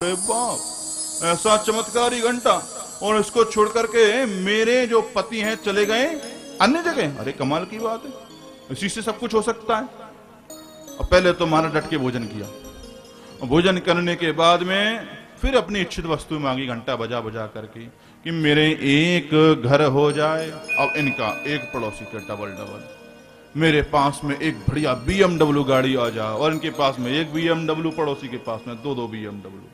अरे बाप, ऐसा चमत्कारी घंटा, और इसको छोड़ करके मेरे जो पति हैं चले गए अन्य जगह। अरे कमाल की बात है, इसी से सब कुछ हो सकता है। और पहले तो माना डट के भोजन किया, और भोजन करने के बाद में फिर अपनी इच्छित वस्तु मांगी घंटा बजा बजा करके कि मेरे एक घर हो जाए, अब इनका एक पड़ोसी का डबल डबल, मेरे पास में एक बढ़िया BMW गाड़ी आ जाए, और इनके पास में एक BMW, पड़ोसी के पास में दो दो BMW।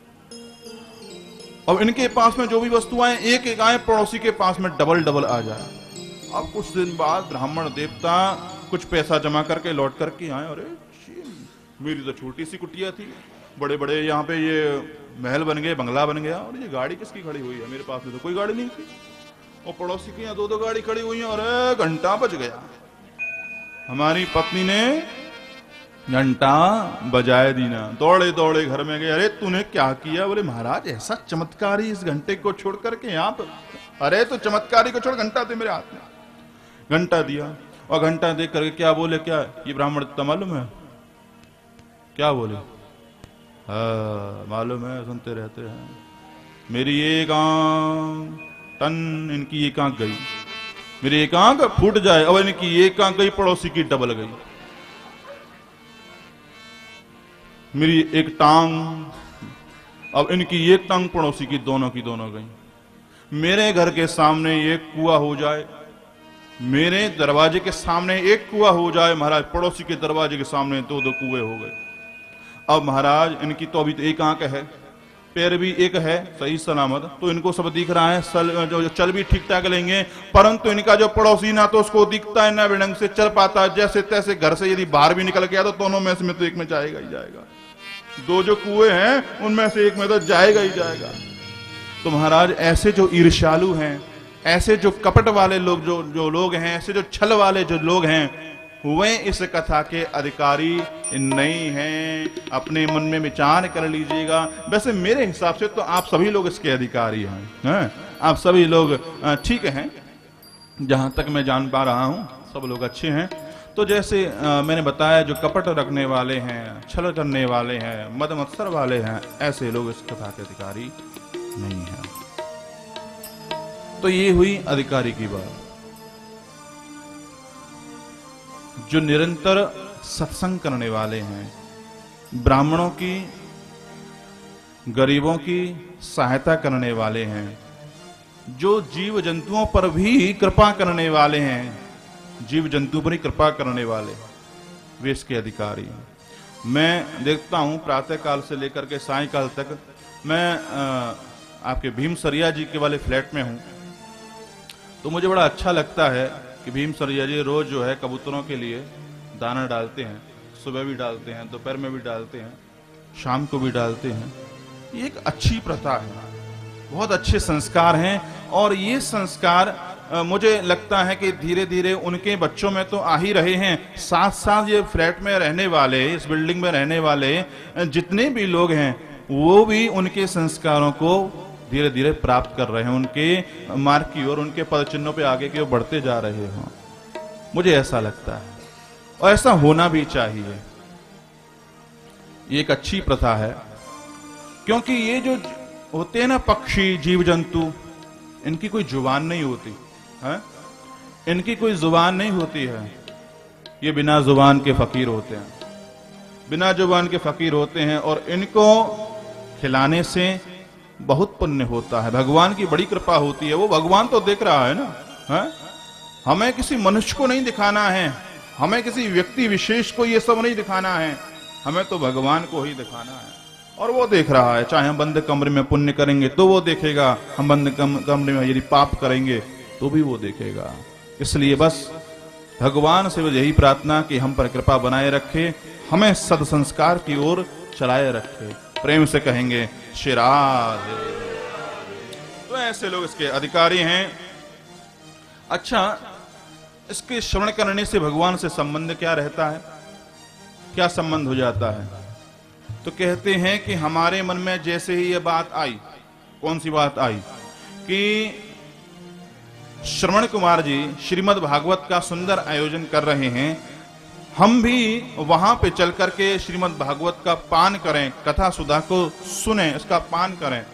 अब इनके पास में जो भी वस्तुएं एक एक आए, पड़ोसी के पास में डबल डबल आ जाए। अब कुछ दिन बाद ब्राह्मण देवता कुछ पैसा जमा करके लौट करके आए। अरे मेरी तो छोटी सी कुटिया थी, बड़े बड़े यहाँ पे ये महल बन गए, बंगला बन गया, और ये गाड़ी किसकी खड़ी हुई है? मेरे पास में तो कोई गाड़ी नहीं थी, और पड़ोसी की यहाँ दो दो गाड़ी खड़ी हुई है। अरे घंटा बज गया। हमारी पत्नी ने घंटा बजाए दीना, दौड़े दौड़े घर में गए। अरे तूने क्या किया? बोले महाराज ऐसा चमत्कारी इस घंटे को छोड़ करके यहाँ पर। अरे तो चमत्कारी को छोड़, घंटा दे मेरे हाथ में। घंटा दिया, और घंटा देख करके क्या बोले, क्या ये ब्राह्मण तो मालूम है? क्या बोले? हाँ मालूम है, सुनते रहते हैं। मेरी एक आंख टन, इनकी एक आंख गई, मेरी एक आंख फूट जाए, और इनकी एक आंख गई, पड़ोसी की डबल गई। मेरी एक टांग, अब इनकी एक टांग पड़ोसी की दोनों गई। मेरे घर के सामने एक कुआं हो जाए, मेरे दरवाजे के सामने एक कुआं हो जाए, महाराज पड़ोसी के दरवाजे के सामने दो दो कुएं हो गए। अब महाराज इनकी तो अभी तो एक आंख है, पैर भी एक है सही सलामत, तो इनको सब दिख रहा है, जो चल भी ठीक ठाक लेंगे, परंतु इनका जो पड़ोसी ना तो उसको दिखता है ना ढंग से चल पाता है। जैसे तैसे घर से यदि बाहर भी निकल गया तो दोनों में से तो एक में जाएगा ही जाएगा। दो जो कुएं हैं उनमें से एक में तो जाएगा ही जाएगा। तो महाराज ऐसे जो ईर्ष्यालु हैं, ऐसे जो कपट वाले लोग जो लोग हैं, ऐसे जो छल वाले जो लोग हैं, वे इस कथा के अधिकारी नहीं हैं। अपने मन में विचार कर लीजिएगा। वैसे मेरे हिसाब से तो आप सभी लोग इसके अधिकारी हैं, आप सभी लोग ठीक हैं, जहां तक मैं जान पा रहा हूं सब लोग अच्छे हैं। तो जैसे मैंने बताया, जो कपट रखने वाले हैं, छल करने वाले हैं, मद मत्सर वाले हैं, ऐसे लोग इस कथा के अधिकारी नहीं हैं। तो ये हुई अधिकारी की बात। जो निरंतर सत्संग करने वाले हैं, ब्राह्मणों की, गरीबों की सहायता करने वाले हैं, जो जीव जंतुओं पर भी कृपा करने वाले हैं, जीव जंतु पर ही कृपा करने वाले, वे इसके अधिकारी हैं। मैं देखता हूं प्रातः काल से लेकर के सायंकाल तक, मैं आपके भीम सरिया जी के वाले फ्लैट में हूं, तो मुझे बड़ा अच्छा लगता है कि भीम सरिया जी रोज जो है कबूतरों के लिए दाना डालते हैं। सुबह भी डालते हैं, दोपहर में भी डालते हैं, शाम को भी डालते हैं। ये एक अच्छी प्रथा है, बहुत अच्छे संस्कार हैं, और ये संस्कार मुझे लगता है कि धीरे धीरे उनके बच्चों में तो आ ही रहे हैं। साथ साथ ये फ्लैट में रहने वाले, इस बिल्डिंग में रहने वाले जितने भी लोग हैं, वो भी उनके संस्कारों को धीरे धीरे प्राप्त कर रहे हैं, उनके मार्ग की ओर, उनके पद चिन्हों पे आगे की ओर बढ़ते जा रहे हैं। मुझे ऐसा लगता है, और ऐसा होना भी चाहिए। ये एक अच्छी प्रथा है, क्योंकि ये जो होते हैं ना पक्षी, जीव जंतु, इनकी कोई जुबान नहीं होती है, इनकी कोई जुबान नहीं होती है। ये बिना जुबान के फकीर होते हैं, बिना जुबान के फकीर होते हैं, और इनको खिलाने से बहुत पुण्य होता है। भगवान की बड़ी कृपा होती है। वो भगवान तो देख रहा है ना, है? हमें किसी मनुष्य को नहीं दिखाना है, हमें किसी व्यक्ति विशेष को ये सब नहीं दिखाना है, हमें तो भगवान को ही दिखाना है, और वो देख रहा है। चाहे हम बंद कमरे में पुण्य करेंगे तो वो देखेगा, हम बंद कमरे में यदि पाप करेंगे तो भी वो देखेगा। इसलिए बस भगवान से यही प्रार्थना कि हम पर कृपा बनाए रखे, हमें सदसंस्कार की ओर चलाए रखे। प्रेम से कहेंगे श्री राधे। तो ऐसे लोग इसके अधिकारी हैं। अच्छा, इसके श्रवण करने से भगवान से संबंध क्या रहता है, क्या संबंध हो जाता है? तो कहते हैं कि हमारे मन में जैसे ही ये बात आई, कौन सी बात आई, कि श्रवण कुमार जी श्रीमद् भागवत का सुंदर आयोजन कर रहे हैं, हम भी वहां पे चल करके श्रीमद् भागवत का पान करें, कथा सुधा को सुने, इसका पान करें।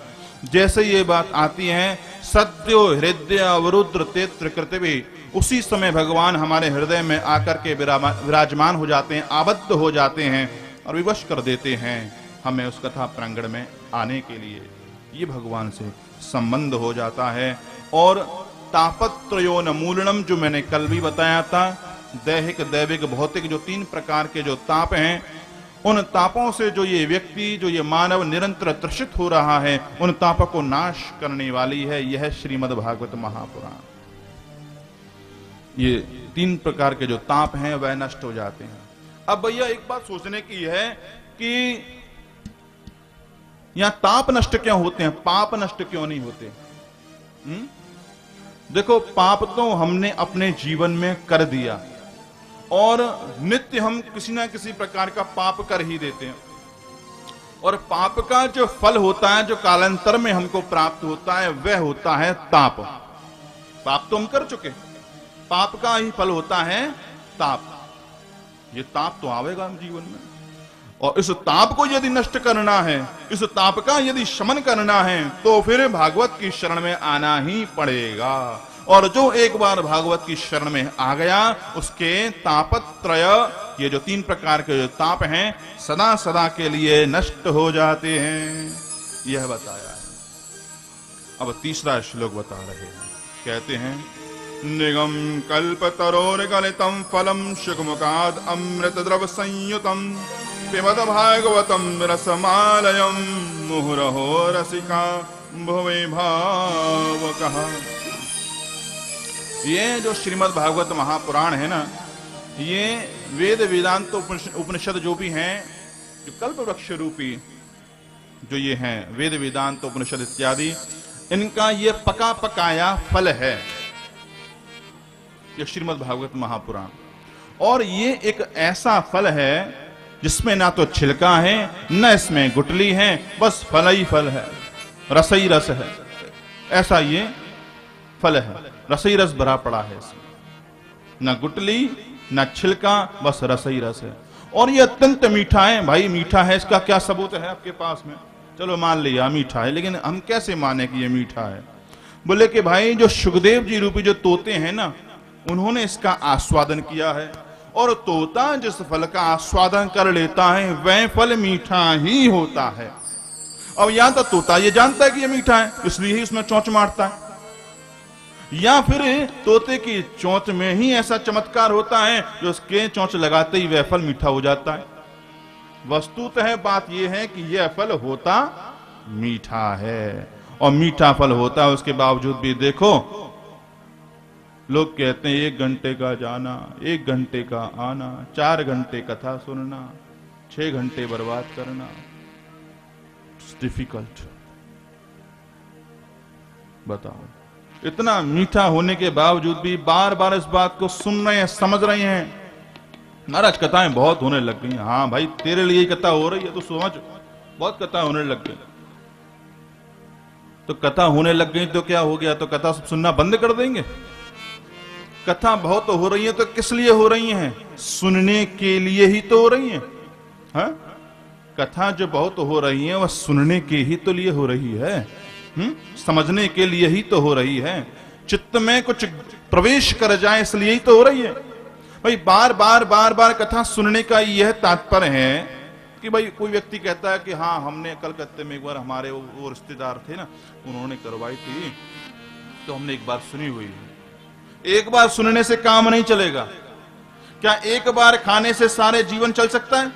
जैसे ये बात आती है सत्यो हृदय अवरुद्र तेत्र कृतवि, उसी समय भगवान हमारे हृदय में आकर के विराजमान हो जाते हैं, आबद्ध हो जाते हैं और विवश कर देते हैं हमें उस कथा प्रांगण में आने के लिए। ये भगवान से संबंध हो जाता है। और तापत्रयोन मूलनम, जो मैंने कल भी बताया था, दैहिक दैविक भौतिक जो 3 प्रकार के जो ताप हैं, उन तापों से जो ये व्यक्ति, जो ये मानव निरंतर त्रसित हो रहा है, उन तापों को नाश करने वाली है यह श्रीमद् भागवत महापुराण। ये 3 प्रकार के जो ताप हैं वह नष्ट हो जाते हैं। अब भैया एक बात सोचने की है कि यहां ताप नष्ट क्यों होते हैं, पाप नष्ट क्यों नहीं होते? देखो, पाप तो हमने अपने जीवन में कर दिया और नित्य हम किसी ना किसी प्रकार का पाप कर ही देते हैं। और पाप का जो फल होता है, जो कालांतर में हमको प्राप्त होता है, वह होता है ताप। पाप तो हम कर चुके, पाप का ही फल होता है ताप। ये ताप तो आवेगा हम जीवन में, और इस ताप को यदि नष्ट करना है, इस ताप का यदि शमन करना है, तो फिर भागवत की शरण में आना ही पड़ेगा। और जो एक बार भागवत की शरण में आ गया, उसके तापत्रय, ये जो 3 प्रकार के जो ताप हैं, सदा सदा के लिए नष्ट हो जाते हैं, यह बताया है। अब तीसरा श्लोक बता रहे हैं, कहते हैं निगम कल्पतरोर्गलितं फलं शुकमुखाद अमृत द्रव संयुतम पिबत भागवतम रसमालयम मुहुरहो रसिका भुवि भावुकः। ये जो श्रीमद् भागवत महापुराण है ना, ये वेद वेदांत उपनिषद जो भी हैं, जो कल्प वृक्ष रूपी जो ये हैं वेद वेदांत उपनिषद इत्यादि, इनका ये पका पकाया फल है ये श्रीमद् भागवत महापुराण। और ये एक ऐसा फल है जिसमें ना तो छिलका है, न इसमें गुठली है, बस फल ही फल है, रस ही रस है। ऐसा ये फल है, रस ही रस भरा पड़ा है इसमें, न गुठली न छिलका, बस रस ही रस है। और ये अत्यंत मीठा है। भाई मीठा है, इसका क्या सबूत है आपके पास में? चलो मान लिया मीठा है, लेकिन हम कैसे माने कि ये मीठा है? बोले कि भाई जो सुखदेव जी रूपी जो तोते हैं ना, उन्होंने इसका आस्वादन किया है, और तोता जिस फल का आस्वादन कर लेता है वह फल मीठा ही होता है। अब यहां तो तोता ये जानता है कि ये मीठा है, इसलिए ही उसमें चोंच मारता है, या फिर तोते की चोंच में ही ऐसा चमत्कार होता है जो उसके चोंच लगाते ही वह फल मीठा हो जाता है। वस्तुतः बात यह है कि यह फल होता मीठा है, और मीठा फल होता है, उसके बावजूद भी देखो लोग कहते हैं 1 घंटे का जाना, 1 घंटे का आना, 4 घंटे कथा सुनना, 6 घंटे बर्बाद करना। It's difficult. बताओ, इतना मीठा होने के बावजूद भी बार बार इस बात को सुन रहे हैं, समझ रहे हैं। महाराज कथाएं बहुत होने लग गई। हाँ भाई, तेरे लिए कथा हो रही है तो समझ, बहुत कथा होने लग गई। तो कथा होने लग गई तो क्या हो गया? तो कथा सब सुनना बंद कर देंगे? कथा बहुत हो रही है तो किस लिए हो रही हैं? सुनने के लिए ही तो हो रही हैं। हाँ? कथा जो बहुत हो रही है वह सुनने के ही तो लिए हो रही है, समझने के लिए ही तो हो रही है, चित्त में कुछ प्रवेश कर जाए इसलिए ही तो हो रही है। भाई बार बार बार बार कथा सुनने का यह तात्पर्य है कि भाई कोई व्यक्ति कहता है कि हाँ, हमने कलकत्ते में एक बार हमारे वो रिश्तेदार थे ना, उन्होंने करवाई थी तो हमने एक बार सुनी हुई है। एक बार सुनने से काम नहीं चलेगा। क्या एक बार खाने से सारे जीवन चल सकता है?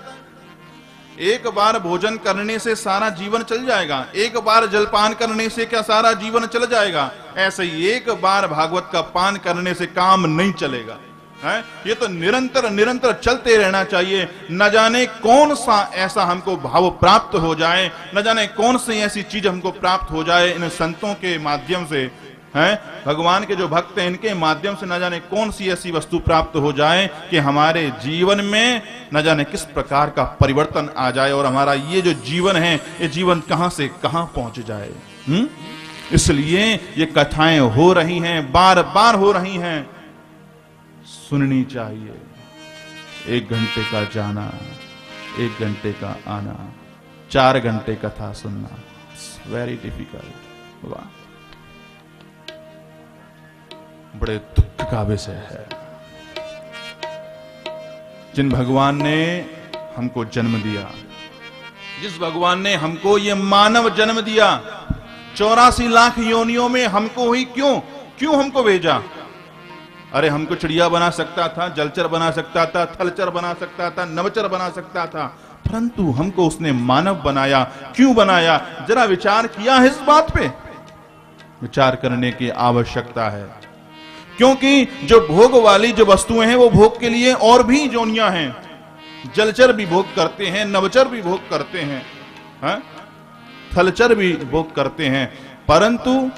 एक बार भोजन करने से सारा जीवन चल जाएगा? एक बार जलपान करने से क्या सारा जीवन चल जाएगा? ऐसे ही एक बार भागवत का पान करने से काम नहीं चलेगा है। ये तो निरंतर निरंतर चलते रहना चाहिए। न जाने कौन सा ऐसा हमको भाव प्राप्त हो जाए, न जाने कौन सी ऐसी चीज हमको प्राप्त हो जाए इन संतों के माध्यम से, हैं भगवान के जो भक्त हैं इनके माध्यम से, न जाने कौन सी ऐसी वस्तु प्राप्त हो जाए कि हमारे जीवन में न जाने किस प्रकार का परिवर्तन आ जाए, और हमारा ये जो जीवन है ये जीवन कहां से कहां पहुंच जाए। इसलिए ये कथाएं हो रही हैं, बार बार हो रही हैं, सुननी चाहिए। 1 घंटे का जाना, 1 घंटे का आना, 4 घंटे कथा सुनना, वेरी डिफिकल्ट। वाह, बड़े दुख का विषय है। जिन भगवान ने हमको जन्म दिया, जिस भगवान ने हमको ये मानव जन्म दिया, 84 लाख योनियों में हमको ही क्यों हमको भेजा? अरे हमको चिड़िया बना सकता था, जलचर बना सकता था, थलचर बना सकता था, नवचर बना सकता था, परंतु हमको उसने मानव बनाया। क्यों बनाया? जरा विचार किया है इस बात पे? विचार करने की आवश्यकता है, क्योंकि जो भोग वाली जो वस्तुएं हैं वो भोग के लिए और भी योनियां हैं। जलचर भी भोग करते हैं, नवचर भी भोग करते हैं, थलचर भी भोग करते हैं, परंतु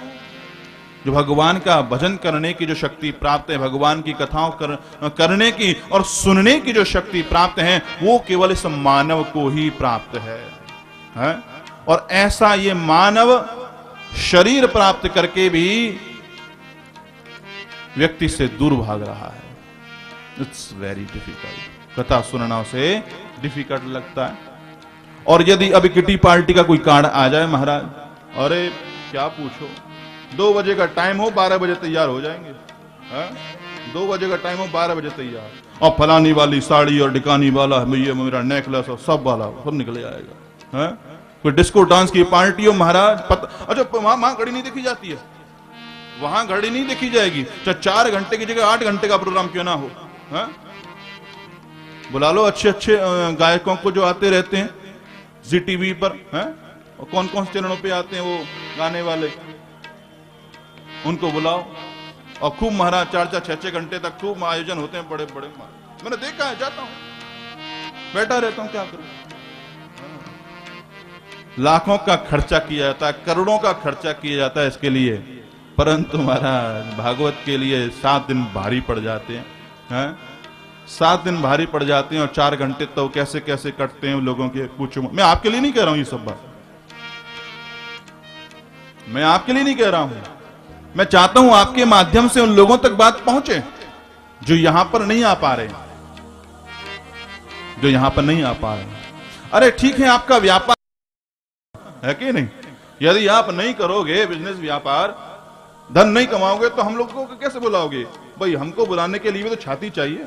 जो भगवान का भजन करने की जो शक्ति प्राप्त है, भगवान की कथाओं करने की और सुनने की जो शक्ति प्राप्त है, वो केवल इस मानव को ही प्राप्त है? और ऐसा ये मानव शरीर प्राप्त करके भी व्यक्ति से दूर भाग रहा है। It's very difficult. कथा सुनना उसे डिफिकल्ट लगता है। और यदि अभी किटी पार्टी का कोई कार्ड आ जाए महाराज, अरे क्या पूछो, 2 बजे का टाइम हो, 12 बजे तैयार हो जाएंगे। 2 बजे का टाइम हो, 12 बजे तैयार, और फलानी वाली साड़ी और डिकानी वाला मेरा नेकलेस और सब वाला सब निकले आएगा। कोई डिस्को डांस की पार्टी हो महाराज, अच्छा वहां घड़ी नहीं देखी जाती है, वहां घड़ी नहीं देखी जाएगी, चाहे 4 घंटे की जगह 8 घंटे का प्रोग्राम क्यों ना हो। बुला लो अच्छे अच्छे गायकों को जो आते रहते हैं जी टीवी पर, और कौन कौन से चैनलों पे आते हैं वो गाने वाले, उनको बुलाओ और खूब महाराज 4-4, 6-6 घंटे तक खूब आयोजन होते हैं बड़े बड़े। मैंने देखा है, जाता हूं, बैठा रहता हूं, क्या करूं। लाखों का खर्चा किया जाता है, करोड़ों का खर्चा किया जाता है इसके लिए, परंतु महाराज भागवत के लिए 7 दिन भारी पड़ जाते हैं। 7 दिन भारी पड़ जाते हैं और 4 घंटे तो कैसे कैसे कटते हैं लोगों के, पूछो। मैं आपके लिए नहीं कह रहा हूं ये सब बात, मैं आपके लिए नहीं कह रहा हूं, मैं चाहता हूं आपके माध्यम से उन लोगों तक बात पहुंचे जो यहां पर नहीं आ पा रहे, जो यहां पर नहीं आ पा रहे। अरे ठीक है, आपका व्यापार है कि नहीं, यदि आप नहीं करोगे बिजनेस व्यापार, धन नहीं कमाओगे, तो हम लोगों को कैसे बुलाओगे? भाई हमको बुलाने के लिए भी तो छाती चाहिए,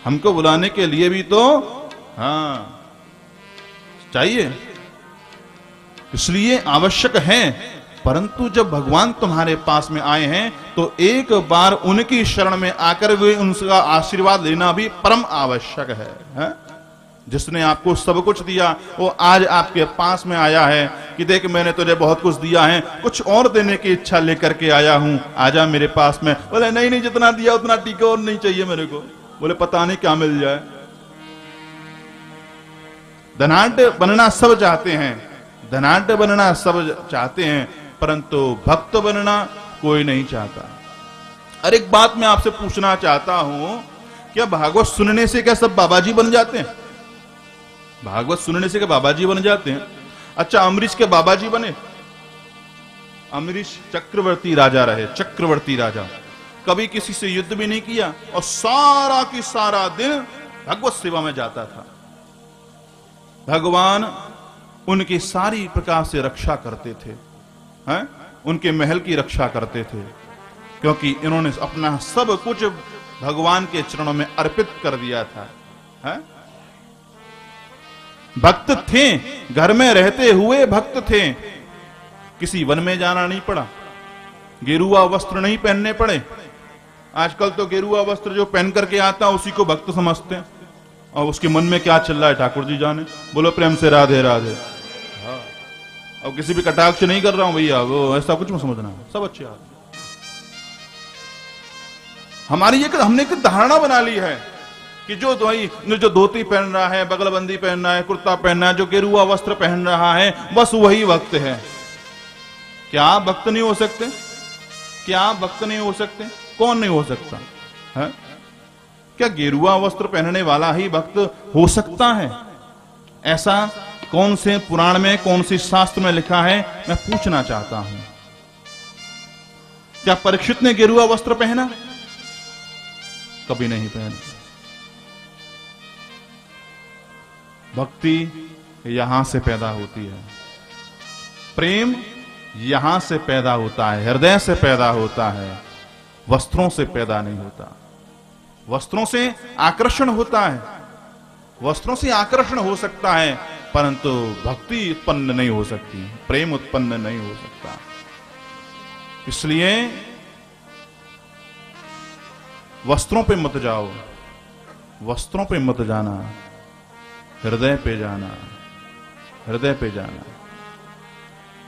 हमको बुलाने के लिए भी तो चाहिए, इसलिए आवश्यक है। परंतु जब भगवान तुम्हारे पास में आए हैं तो एक बार उनकी शरण में आकर वे उनका आशीर्वाद लेना भी परम आवश्यक है? जिसने आपको सब कुछ दिया वो आज आपके पास में आया है कि देख मैंने तुझे बहुत कुछ दिया है, कुछ और देने की इच्छा लेकर के आया हूं, आजा मेरे पास में। बोले नहीं नहीं, जितना दिया उतना ठीक है, और नहीं चाहिए मेरे को। बोले पता नहीं क्या मिल जाए। धनाढ्य बनना सब चाहते हैं, धनाढ्य बनना सब चाहते हैं, परंतु भक्त बनना कोई नहीं चाहता। और एक बात मैं आपसे पूछना चाहता हूं, क्या भागवत सुनने से क्या सब बाबाजी बन जाते हैं? भागवत सुनने से क्या बाबाजी बन जाते हैं? अच्छा अमरीश के बाबाजी बने? अमरीश चक्रवर्ती राजा रहे, चक्रवर्ती राजा, कभी किसी से युद्ध भी नहीं किया और सारा की सारा दिन भगवत सेवा में जाता था। भगवान उनकी सारी प्रकार से रक्षा करते थे, उनके महल की रक्षा करते थे, क्योंकि इन्होंने अपना सब कुछ भगवान के चरणों में अर्पित कर दिया था। भक्त थे, घर में रहते हुए भक्त थे, किसी वन में जाना नहीं पड़ा, गेरुआ वस्त्र नहीं पहनने पड़े। आजकल तो गेरुआ वस्त्र जो पहन करके आता उसी को भक्त समझते हैं, और उसके मन में क्या चल रहा है ठाकुर जी जाने। बोलो प्रेम से राधे राधे। अब किसी भी कटाक्ष नहीं कर रहा हूं भैया, वो ऐसा कुछ मत समझना, सब अच्छे आदमी। हमारी हमने एक धारणा बना ली है कि जो धोती पहन रहा है, बगलबंदी पहन रहा है, कुर्ता पहन रहा है, जो गेरुआ वस्त्र पहन रहा है, बस वही भक्त है। क्या आप भक्त नहीं हो सकते? क्या आप भक्त नहीं हो सकते? कौन नहीं हो सकता है? क्या गेरुआ वस्त्र पहनने वाला ही भक्त हो सकता है? ऐसा कौन से पुराण में, कौन से शास्त्र में लिखा है, मैं पूछना चाहता हूं। क्या परीक्षित ने गेरुआ वस्त्र पहना? कभी नहीं पहना। भक्ति यहां से पैदा होती है, प्रेम यहां से पैदा होता है, हृदय से पैदा होता है, वस्त्रों से पैदा नहीं होता। वस्त्रों से आकर्षण होता है, वस्त्रों से आकर्षण हो सकता है, परंतु भक्ति उत्पन्न नहीं हो सकती, प्रेम उत्पन्न नहीं हो सकता। इसलिए वस्त्रों पे मत जाओ, वस्त्रों पे मत जाना, हृदय पे जाना, हृदय पे जाना।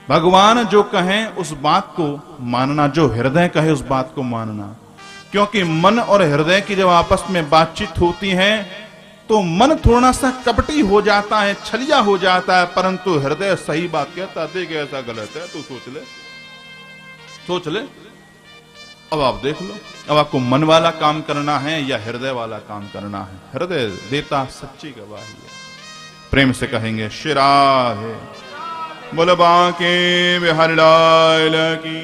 भगवान जो कहें उस बात को मानना, जो हृदय कहे उस बात को मानना। क्योंकि मन और हृदय की जब आपस में बातचीत होती है तो मन थोड़ा सा कपटी हो जाता है, छलिया हो जाता है, परंतु हृदय सही बात कहता है, देख ऐसा गलत है, तू सोच ले, सोच ले। अब आप देख लो, अब आपको मन वाला काम करना है या हृदय वाला काम करना है। हृदय देता सच्ची गवाही है। प्रेम से कहेंगे शिरा है बोल बांके बिहारी लाल की।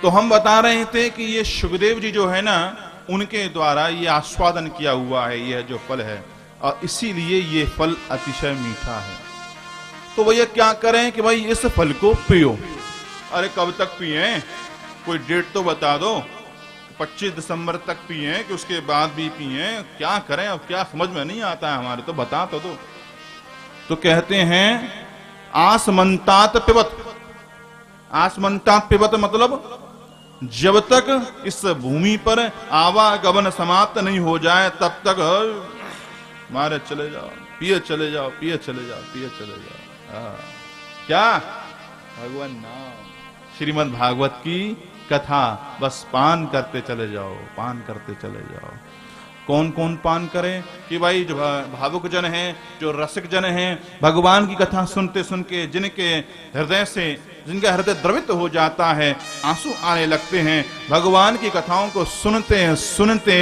तो हम बता रहे थे कि ये सुखदेव जी जो है ना, उनके द्वारा ये आस्वादन किया हुआ है यह जो फल है, और इसीलिए ये फल अतिशय मीठा है। तो भैया क्या करें कि भाई इस फल को पियो। अरे कब तक पिए, कोई डेट तो बता दो, 25 दिसंबर तक पिए कि उसके बाद भी पिए, क्या करें, अब क्या समझ में नहीं आता है हमारे, तो बता तो दो। तो कहते हैं आसमंतात पिबत। आसमंतात पिबत मतलब जब तक इस भूमि पर आवागमन समाप्त नहीं हो जाए तब तक मारे चले जाओ, पिए चले जाओ, पिए चले जाओ, पिए चले जाओ। क्या भगवान नाम, श्रीमद् भागवत की कथा, बस पान करते चले जाओ, पान करते चले जाओ। कौन कौन पान करे कि भाई जो भावुक जन हैं, जो रसिक जन हैं, भगवान की कथा सुनते सुन के जिनके हृदय से, जिनका हृदय द्रवित हो जाता है, आंसू आने लगते हैं, भगवान की कथाओं को सुनते सुनते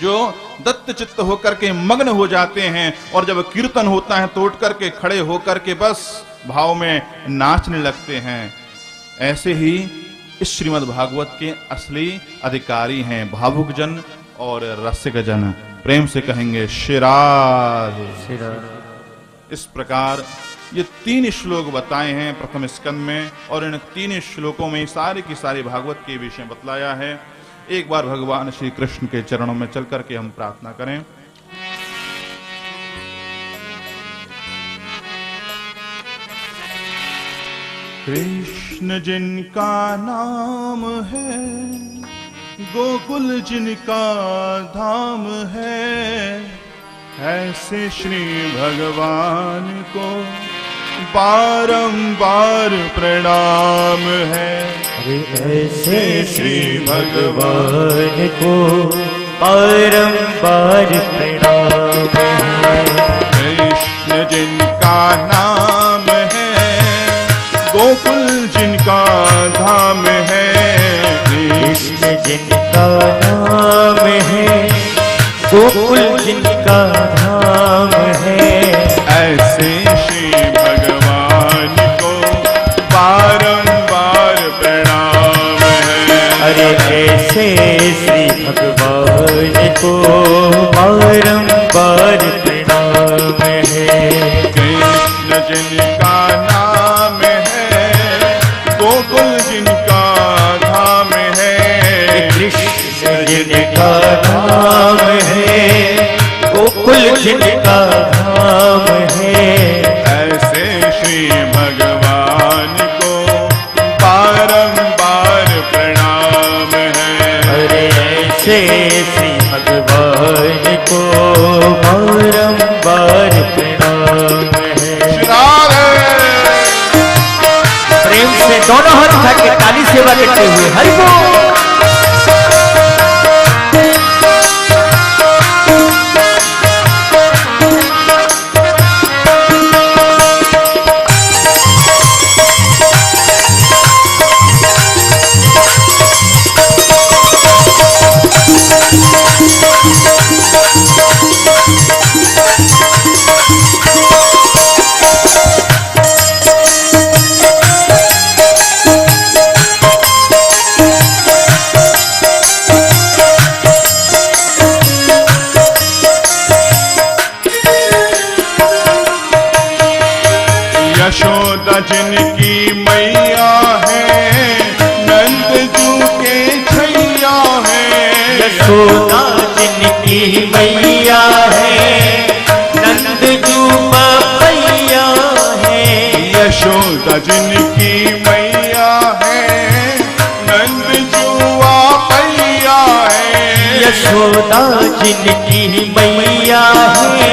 जो दत्त चित्त होकर के मग्न हो जाते हैं, और जब कीर्तन होता है तो उठ करके खड़े होकर के बस भाव में नाचने लगते हैं। ऐसे ही इस श्रीमद् भागवत के असली अधिकारी हैं भावुक जन और रसिक जन। प्रेम से कहेंगे शिराज। इस प्रकार ये 3 श्लोक बताए हैं प्रथम स्कंद में, और इन 3 श्लोकों में सारे की सारी भागवत के विषय बतलाया है। एक बार भगवान श्री कृष्ण के चरणों में चल करके हम प्रार्थना करें। कृष्ण जिनका नाम है, गोकुल जिनका धाम है, ऐसे श्री भगवान को बारंबार प्रणाम है। ऐसे श्री भगवान को बारंबार प्रणाम है। कृष्ण जिनका नाम है, गोकुल जिनका धाम है, कृष्ण जिनका नाम है, गोकुल जिनका धाम है, ऐसे श्री भगवान को बारंबार प्रणाम है। अरे ऐसे श्री भगवान को बारंबार प्रणाम है। कृष्ण जिनका नाम है, गोकुल जिनका धाम है, कृष्ण जिनका नाम है, गोकुल जिनका धाम है, ऐसे श्री भगवान को बारंबार प्रणाम है। अरे ऐसे श्री भगवान को बारंबार प्रणाम है। प्रेम से दोनों हाथ उठा के ताली सेवा करते हुए हरि बोल। यशोदा जिनकी मैया है, नंद जू के छैया है। यशोदा जिनकी मैया है, नंद जू पपैया है। यशोदा जिनकी मैया है, नंद जुआ पैया है। यशोदा जिनकी मैया है,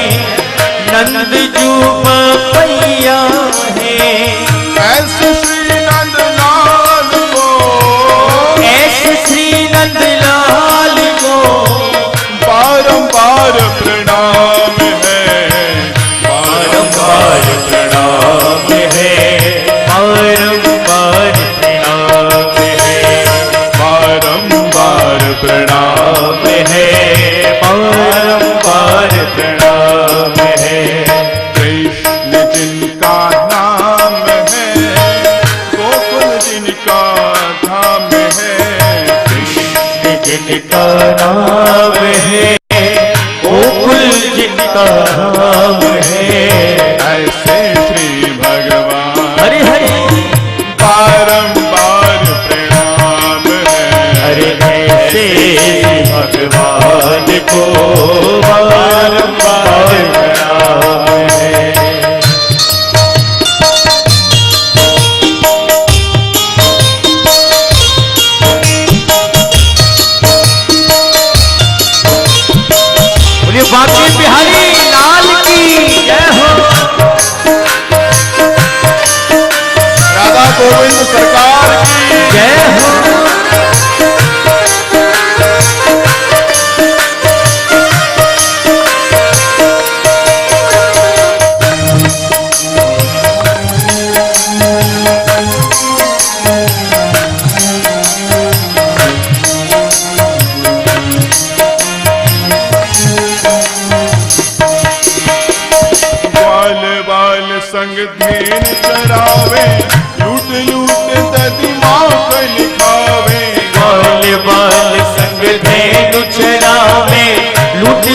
नंद जू पपैया है। ऐसे श्री नंद लाल को, ऐसे श्री नंद लाल को बारंबार प्रणाम है, बारंबार प्रणाम है, बारंबार प्रणाम है, बारंबार प्रणाम है, बारंबार प्रणाम है। कृष्ण जिनका नाम है, गोकुल जिनका धाम है। कृष्ण जिनका नाम है, गोकुल जिनका नाम है। ऐसे श्री भगवान हरि हरि बारंबार प्रणाम है। हरि ऐसे भगवान को बारंबार प्रणाम है। बोलिए बांके बिहारी लाल की जय हो। राधा गोविंद सरकार की जय हो। ग्वाल बाल संग धेन चरावे, लूट लूट दधी माखन खावे। ग्वाल बाल संग धेनु चरावे, लूट